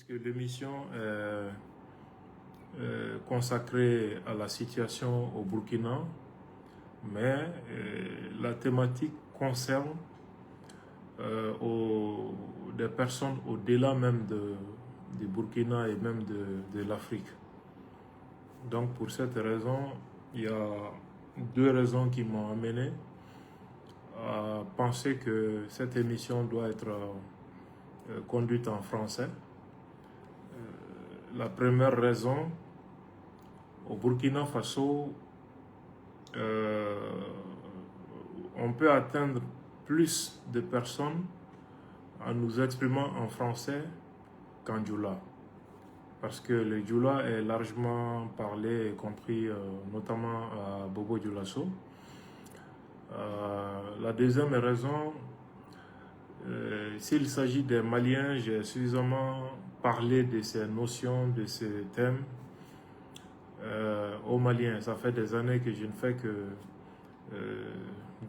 puisque l'émission est consacrée à la situation au Burkina, mais la thématique concerne des personnes au-delà même du Burkina et même de l'Afrique. Donc pour cette raison, il y a deux raisons qui m'ont amené à penser que cette émission doit être conduite en français. La première raison, au Burkina Faso, on peut atteindre plus de personnes en nous exprimant en français qu'en djoula. Parce que le djoula est largement parlé et compris notamment à Bobo Dioulasso. La deuxième raison, s'il s'agit des Maliens, j'ai suffisamment parlé de ces notions, de ces thèmes aux Maliens. Ça fait des années que je ne fais que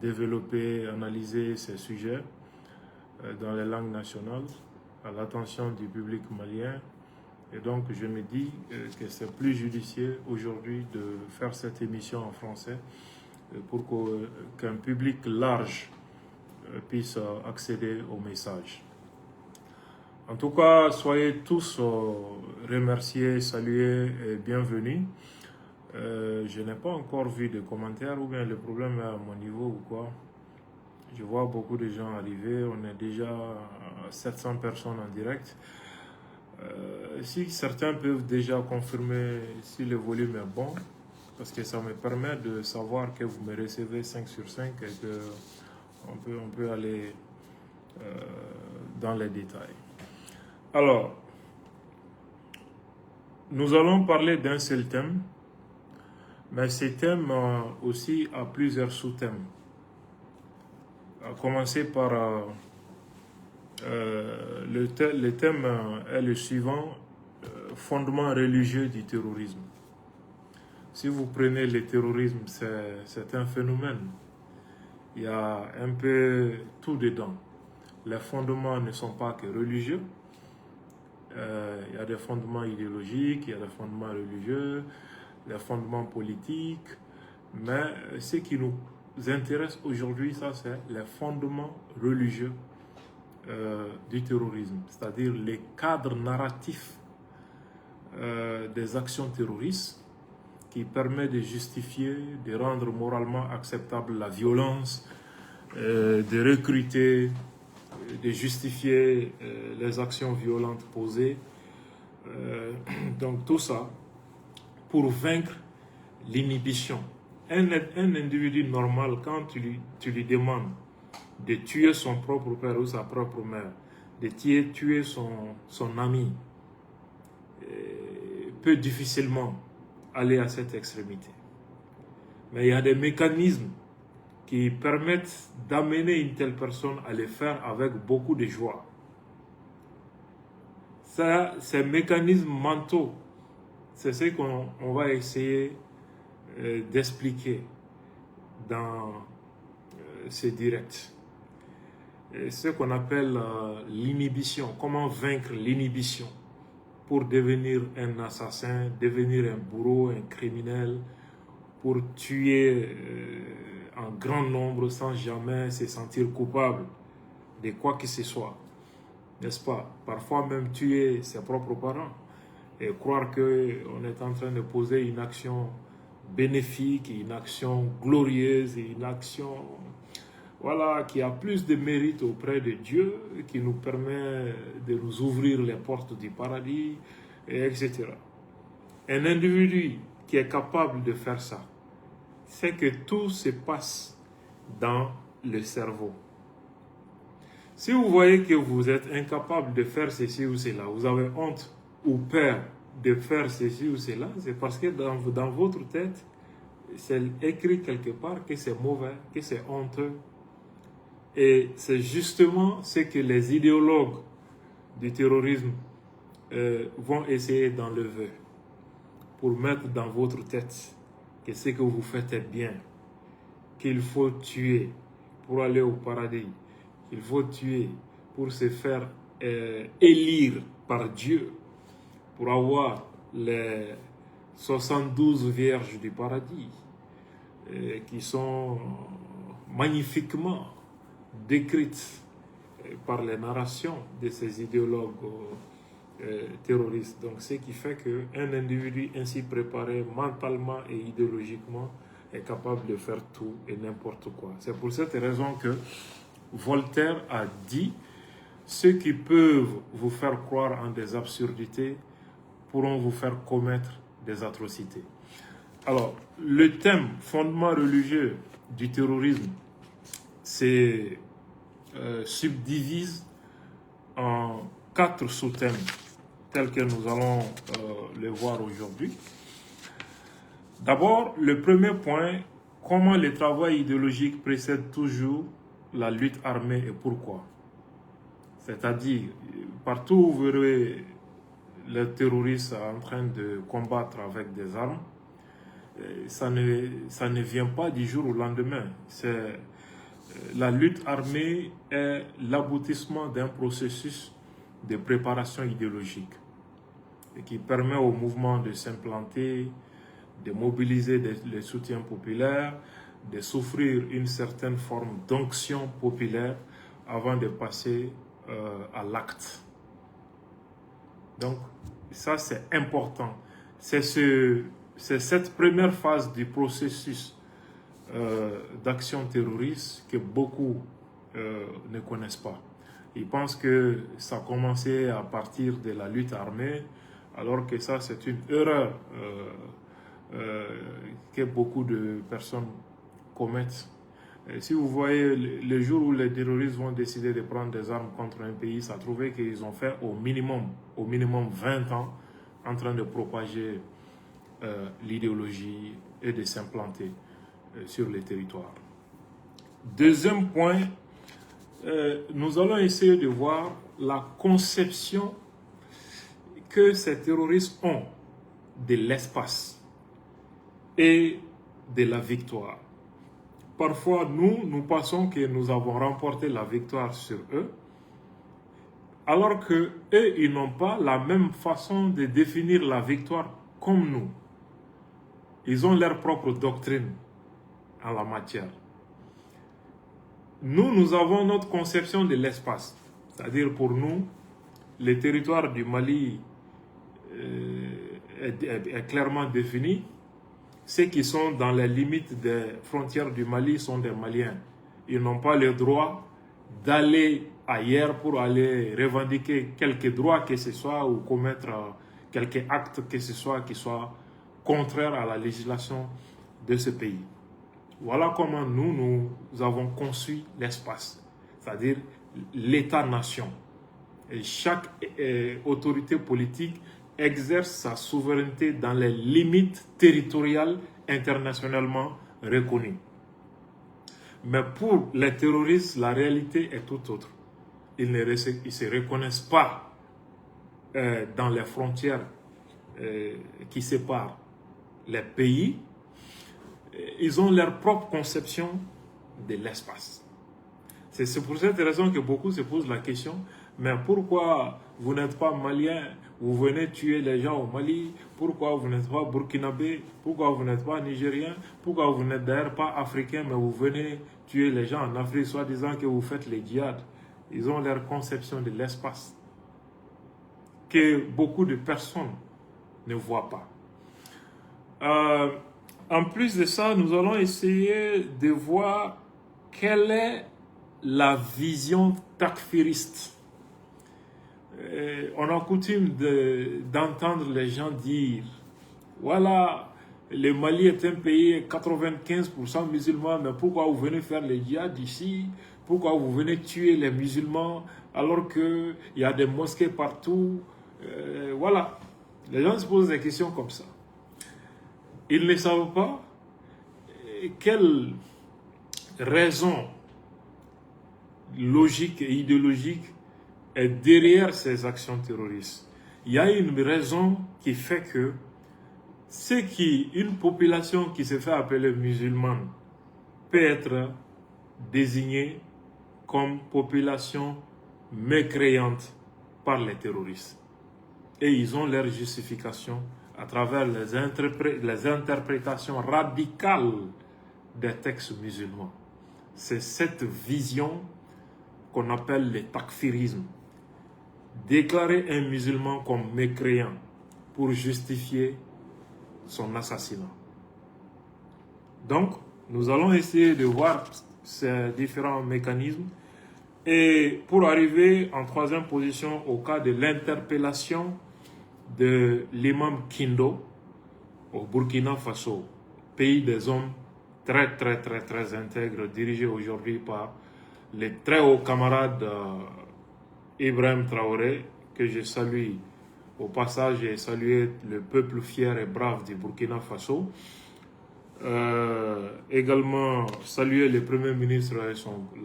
développer, analyser ces sujets dans les langues nationales à l'attention du public malien. Et donc je me dis que c'est plus judicieux aujourd'hui de faire cette émission en français pour qu'un public large puisse accéder au message. En tout cas, soyez tous remerciés, salués et bienvenus. Je n'ai pas encore vu de commentaires ou bien le problème est à mon niveau ou quoi. Je vois beaucoup de gens arriver, on est déjà à 700 personnes en direct. Si certains peuvent déjà confirmer si le volume est bon, parce que ça me permet de savoir que vous me recevez 5 sur 5 et qu'on peut aller dans les détails. Alors, nous allons parler d'un seul thème, mais ce thème aussi a plusieurs sous-thèmes. À commencer par le thème est le suivant, fondement religieux du terrorisme. Si vous prenez le terrorisme, c'est un phénomène. Il y a un peu tout dedans. Les fondements ne sont pas que religieux. Il y a des fondements idéologiques, il y a des fondements religieux, des fondements politiques. Mais ce qui nous intéresse aujourd'hui, ça c'est les fondements religieux du terrorisme, c'est-à-dire les cadres narratifs des actions terroristes qui permet de justifier, de rendre moralement acceptable la violence, de recruter, de justifier les actions violentes posées. Donc tout ça pour vaincre l'inhibition. Un individu normal, quand tu lui demandes de tuer son propre père ou sa propre mère, de tuer son ami, peut difficilement aller à cette extrémité. Mais il y a des mécanismes qui permettent d'amener une telle personne à le faire avec beaucoup de joie. Ça, ces mécanismes mentaux, c'est ce qu'on va essayer d'expliquer dans ce direct. Ce qu'on appelle l'inhibition, comment vaincre l'inhibition pour devenir un assassin, devenir un bourreau, un criminel, pour tuer en grand nombre sans jamais se sentir coupable de quoi que ce soit, n'est-ce pas? Parfois même tuer ses propres parents et croire qu'on est en train de poser une action bénéfique, une action glorieuse, une action qui a plus de mérite auprès de Dieu, qui nous permet de nous ouvrir les portes du paradis, etc. Un individu qui est capable de faire ça, c'est que tout se passe dans le cerveau. Si vous voyez que vous êtes incapable de faire ceci ou cela, vous avez honte ou peur de faire ceci ou cela, c'est parce que dans votre tête, c'est écrit quelque part que c'est mauvais, que c'est honteux. Et c'est justement ce que les idéologues du terrorisme vont essayer d'enlever pour mettre dans votre tête que ce que vous faites est bien, qu'il faut tuer pour aller au paradis, qu'il faut tuer pour se faire élire par Dieu, pour avoir les 72 vierges du paradis qui sont magnifiquement décrites par les narrations de ces idéologues terroristes. Donc, ce qui fait qu'un individu ainsi préparé mentalement et idéologiquement est capable de faire tout et n'importe quoi. C'est pour cette raison que Voltaire a dit: ceux qui peuvent vous faire croire en des absurdités pourront vous faire commettre des atrocités. Alors, le thème fondement religieux du terrorisme subdivise en 4 sous-thèmes tels que nous allons les voir aujourd'hui. D'abord, le premier point, comment le travail idéologique précède toujours la lutte armée et pourquoi. C'est-à-dire, partout où vous verrez les terroristes en train de combattre avec des armes, ça ne vient pas du jour au lendemain. La lutte armée est l'aboutissement d'un processus de préparation idéologique et qui permet au mouvement de s'implanter, de mobiliser les soutiens populaires, de souffrir une certaine forme d'onction populaire avant de passer à l'acte. Donc, ça c'est important. C'est cette première phase du processus d'action terroriste que beaucoup ne connaissent pas. Ils pensent que ça a commencé à partir de la lutte armée, alors que ça c'est une erreur que beaucoup de personnes commettent. Et si vous voyez le jour où les terroristes vont décider de prendre des armes contre un pays, ça trouvait qu'ils ont fait au minimum 20 ans en train de propager l'idéologie et de s'implanter sur les territoires. Deuxième point, nous allons essayer de voir la conception que ces terroristes ont de l'espace et de la victoire. Parfois, nous pensons que nous avons remporté la victoire sur eux, alors que eux, ils n'ont pas la même façon de définir la victoire comme nous. Ils ont leur propre doctrine en la matière. Nous avons notre conception de l'espace. C'est-à-dire pour nous, le territoire du Mali est clairement défini. Ceux qui sont dans les limites des frontières du Mali sont des Maliens. Ils n'ont pas le droit d'aller ailleurs pour aller revendiquer quelques droits que ce soit ou commettre quelques actes que ce soit qui soient contraires à la législation de ce pays. Voilà comment nous avons conçu l'espace, c'est-à-dire l'État-nation. Et chaque autorité politique exerce sa souveraineté dans les limites territoriales internationalement reconnues. Mais pour les terroristes, la réalité est tout autre. Ils ne se reconnaissent pas dans les frontières qui séparent les pays. Ils ont leur propre conception de l'espace. C'est pour cette raison que beaucoup se posent la question, mais pourquoi vous n'êtes pas malien, vous venez tuer les gens au Mali, pourquoi vous n'êtes pas burkinabé, pourquoi vous n'êtes pas nigérien, pourquoi vous n'êtes d'ailleurs pas africain, mais vous venez tuer les gens en Afrique, soit disant que vous faites les djihad. Ils ont leur conception de l'espace que beaucoup de personnes ne voient pas. En plus de ça, nous allons essayer de voir quelle est la vision takfiriste. On a coutume d'entendre les gens dire, voilà, le Mali est un pays 95% musulman, mais pourquoi vous venez faire les djihad ici? Pourquoi vous venez tuer les musulmans alors qu'il y a des mosquées partout? Voilà, les gens se posent des questions comme ça. Ils ne savent pas quelle raison logique et idéologique est derrière ces actions terroristes. Il y a une raison qui fait que une population qui se fait appeler musulmane peut être désignée comme population mécréante par les terroristes. et ils ont leur justification à travers les interprétations radicales des textes musulmans. C'est cette vision qu'on appelle le takfirisme. Déclarer un musulman comme mécréant pour justifier son assassinat. Donc, nous allons essayer de voir ces différents mécanismes et pour arriver en troisième position au cas de l'interpellation de l'imam Kindo au Burkina Faso, pays des hommes très intègres, dirigé aujourd'hui par les très hauts camarades Ibrahim Traoré, que je salue au passage et saluer le peuple fier et brave du Burkina Faso. Également saluer le Premier ministre et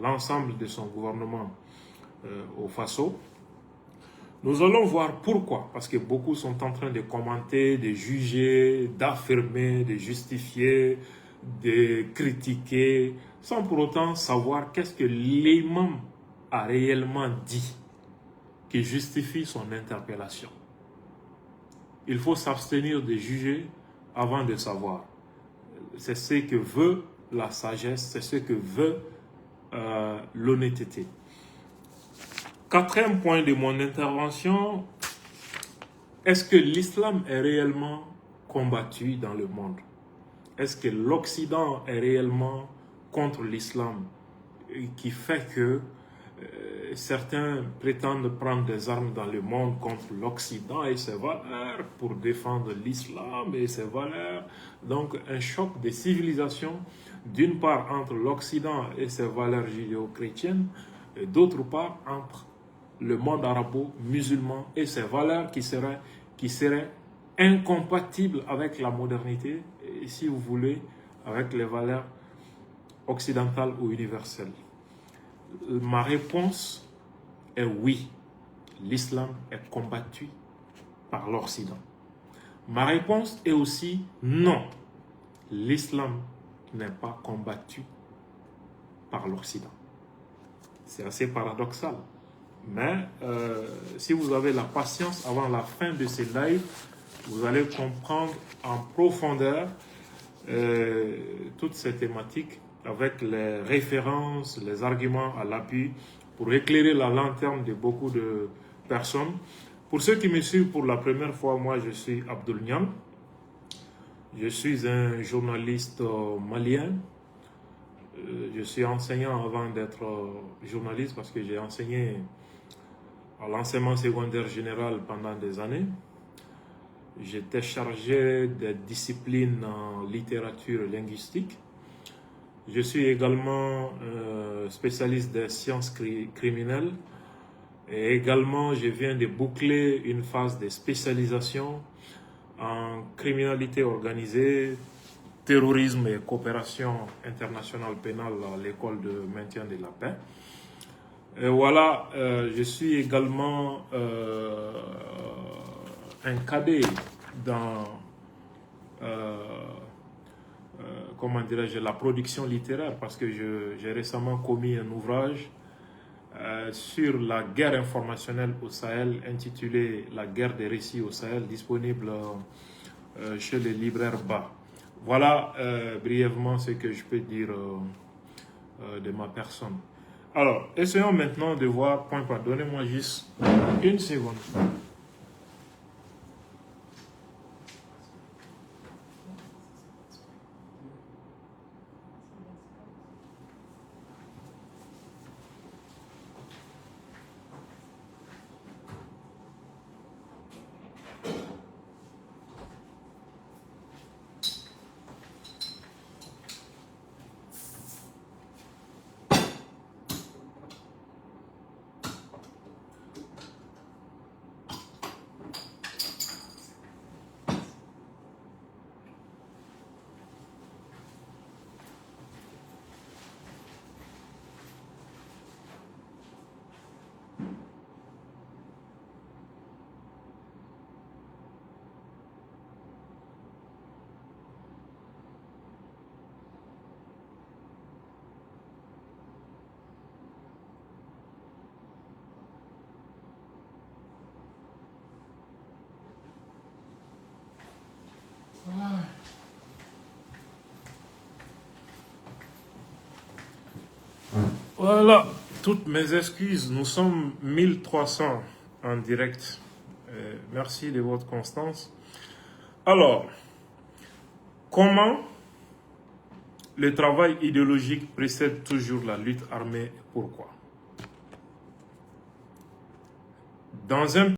l'ensemble de son gouvernement au Faso. Nous allons voir pourquoi, parce que beaucoup sont en train de commenter, de juger, d'affirmer, de justifier, de critiquer, sans pour autant savoir qu'est-ce que l'imam a réellement dit qui justifie son interpellation. Il faut s'abstenir de juger avant de savoir. C'est ce que veut la sagesse, c'est ce que veut l'honnêteté. Quatrième point de mon intervention, est-ce que l'islam est réellement combattu dans le monde? Est-ce que l'Occident est réellement contre l'islam qui fait que certains prétendent prendre des armes dans le monde contre l'Occident et ses valeurs pour défendre l'islam et ses valeurs? Donc un choc de civilisation, d'une part entre l'Occident et ses valeurs judéo-chrétiennes, et d'autre part entre le monde arabo-musulman et ses valeurs qui seraient incompatibles avec la modernité et, si vous voulez, avec les valeurs occidentales ou universelles. Ma réponse est oui, l'islam est combattu par l'Occident. Ma réponse est aussi non, l'islam n'est pas combattu par l'Occident. C'est assez paradoxal. Mais si vous avez la patience avant la fin de ces lives, vous allez comprendre en profondeur toutes ces thématiques avec les références, les arguments à l'appui pour éclairer la lanterne de beaucoup de personnes. Pour ceux qui me suivent pour la première fois, moi je suis Abdoul Niam. Je suis un journaliste malien. Je suis enseignant avant d'être journaliste parce que j'ai enseigné à l'enseignement secondaire général pendant des années. J'étais chargé des disciplines en littérature linguistique. Je suis également spécialiste des sciences criminelles. Et également, je viens de boucler une phase de spécialisation en criminalité organisée, terrorisme et coopération internationale pénale à l'école de maintien de la paix. Et voilà, je suis également un cadet dans comment dirais-je, la production littéraire, parce que j'ai récemment commis un ouvrage sur la guerre informationnelle au Sahel, intitulé La guerre des récits au Sahel, disponible chez les libraires Ba. Voilà brièvement ce que je peux dire de ma personne. Alors, essayons maintenant de voir point par point. Donnez-moi juste une seconde. Voilà, toutes mes excuses. Nous sommes 1300 en direct. Merci de votre constance. Alors, comment le travail idéologique précède toujours la lutte armée et pourquoi? Dans un